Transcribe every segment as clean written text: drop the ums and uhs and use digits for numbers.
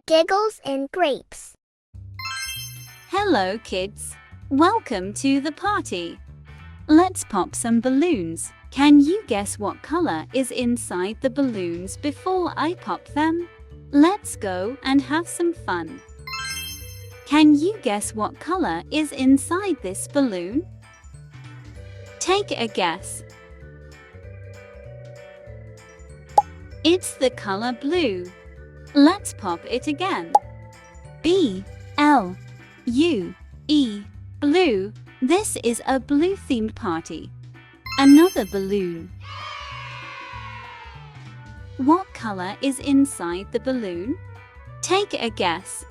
Giggles and grapes. Hello, kids. Welcome to the party. Let's pop some balloons. Can you guess what color is inside the balloons before I pop them? Let's go and have some fun. Can you guess what color is inside this balloon? Take a guess. It's the color blue. Let's pop it again. B-L-U-E, blue. This is a blue-themed party. Another balloon. What color is inside the balloon? Take a guess.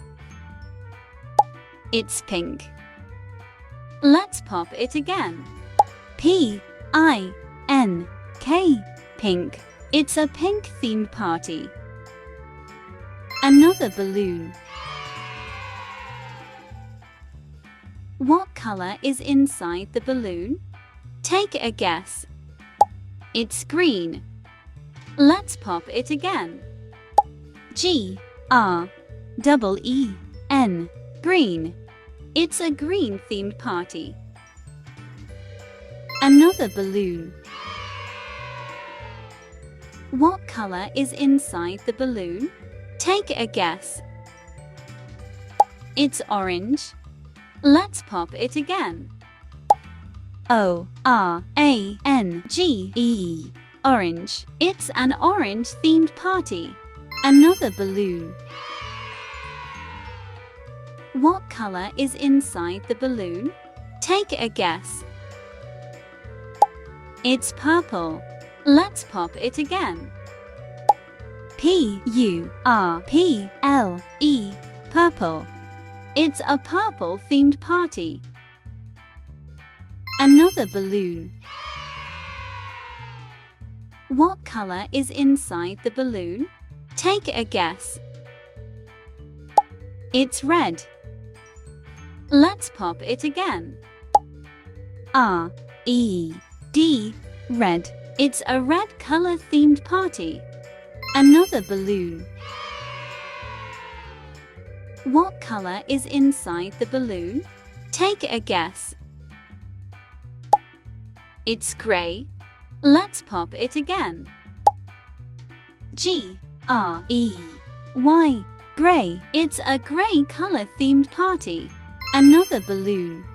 It's pink. Let's pop it again. P-I-N-K, pink. It's a pink-themed party. Another balloon. What color is inside the balloon? Take a guess. It's green. Let's pop it again. G-R-E-E-N, green. It's a green-themed party. Another balloon. What color is inside the balloon? Take a guess. It's orange. Let's pop it again. O-R-A-N-G-E, orange. It's an orange-themed party. Another balloon. What color is inside the balloon? Take a guess. It's purple. Let's pop it again. P-U-R-P-L-E, purple. It's a purple-themed party. Another balloon. What color is inside the balloon? Take a guess. It's red. Let's pop it again. R-E-D, red. It's a red color-themed party. Another balloon. What color is inside the balloon? Take a guess. It's gray. Let's pop it again. G-R-E-Y, gray. It's a gray color-themed party. Another balloon.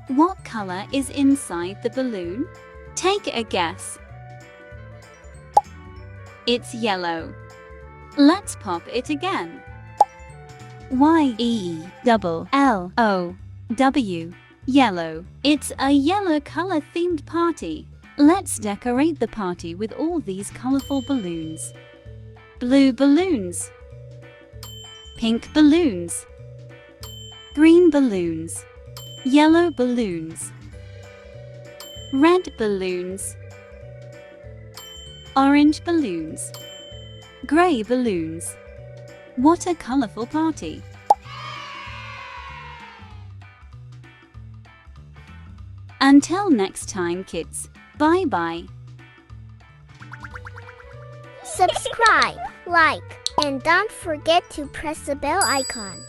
What color is inside the balloon? Take a guess. It's yellow. Let's pop it again. Y-E-L-L-O-W, yellow. It's a yellow color-themed party. Let's decorate the party with all these colorful balloons. Blue balloons. Pink balloons. Green balloons. Yellow balloons. Red balloons. Orange balloons. Gray balloons. What a colorful party! Until next time, kids. Bye-bye. Subscribe, like, and don't forget to press the bell icon.